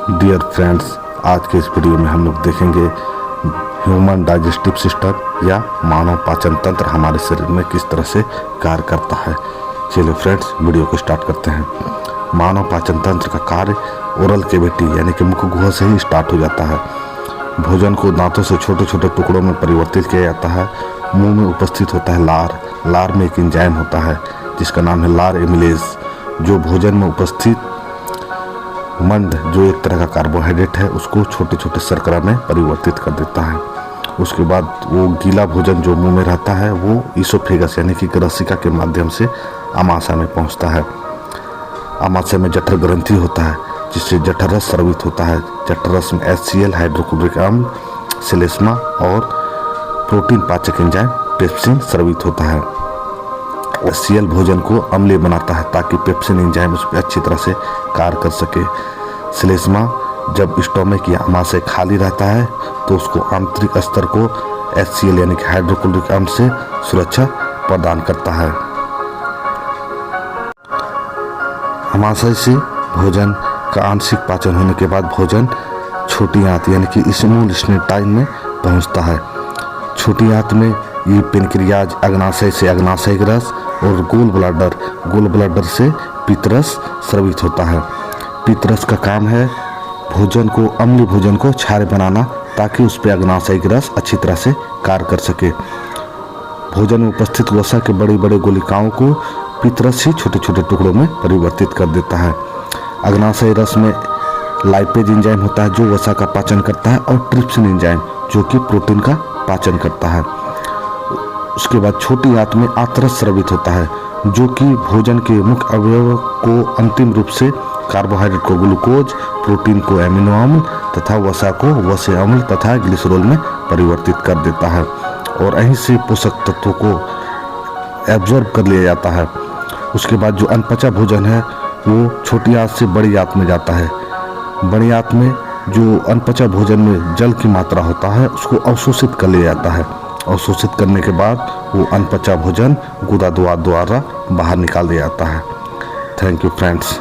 Dear friends, आज के इस वीडियो में हम लोग देखेंगे ह्यूमन डाइजेस्टिव सिस्टम या मानव पाचन तंत्र हमारे शरीर में किस तरह से कार्य करता है। चलिए फ्रेंड्स, वीडियो को स्टार्ट करते हैं। मानव पाचन तंत्र का कार्य ओरल कैविटी यानी कि मुख गुहा से ही स्टार्ट हो जाता है। भोजन को दांतों से छोटे छोटे टुकड़ों में परिवर्तित किया जाता है। मुंह में उपस्थित होता है लार। लार में एक एंजाइम होता है जिसका नाम है लार एमिलेज, जो भोजन में उपस्थित मंड जो एक तरह का कार्बोहाइड्रेट है उसको छोटे छोटे शर्करा में परिवर्तित कर देता है। उसके बाद वो गीला भोजन जो मुंह में रहता है वो ईसोफेगस यानी कि रसिका के माध्यम से आमाशय में पहुंचता है। आमाशय में जठर ग्रंथि होता है जिससे जठर रस स्रावित होता है। जठर रस में HCl हाइड्रोक्लोरिक अम्ल, श्लेष्मा और प्रोटीन पाचक एंजाइम पेप्सिन स्रावित होता है। HCl भोजन को अम्लीय बनाता है ताकि पेप्सिन एंजाइम उस पर अच्छी तरह से कार्य कर सके। श्लेष्मा जब स्टोमक या आमाशय खाली रहता है तो उसको आंतरिक स्तर को HCl यानी कि हाइड्रोक्लोरिक अम्ल से सुरक्षा प्रदान करता है। आमाशय से भोजन का आंशिक पाचन होने के बाद भोजन छोटी आंत यानी कि स्मॉल इंटेस्टाइन में पहुंचता है। छोटी आंत में ये पेनक्रियाज, अग्नाशय से अग्नाशय रस और गोल ब्लैडर से पित्तरस स्रावित होता है। पित्तरस का काम है भोजन को, अम्लीय भोजन को क्षारीय बनाना ताकि उस पर अग्नाशय रस अच्छी तरह से कार्य कर सके। भोजन में उपस्थित वसा के बड़े बड़े गोलिकाओं को पित्तरस ही छोटे छोटे टुकड़ों में परिवर्तित कर देता है। अग्नाशय रस में लाइपेज एंजाइम होता है जो वसा का पाचन करता है, और ट्रिप्सिन एंजाइम जो कि प्रोटीन का पाचन करता है। उसके बाद छोटी आंत में आंतरस स्रावित होता है जो कि भोजन के मुख्य अवयव को अंतिम रूप से कार्बोहाइड्रेट को ग्लूकोज, प्रोटीन को एमिनो अम्ल तथा वसा को वसा अम्ल तथा ग्लिसरॉल में परिवर्तित कर देता है, और यहीं से पोषक तत्वों को एब्जॉर्ब कर लिया जाता है। उसके बाद जो अनपचा भोजन है वो छोटी आंत से बड़ी आंत में जाता है। बड़ी आंत में जो अनपचा भोजन में जल की मात्रा होता है उसको अवशोषित कर लिया जाता है। अवशोषित करने के बाद वो अनपचा भोजन गुदा द्वारा बाहर निकाल दिया जाता है। Thank you friends.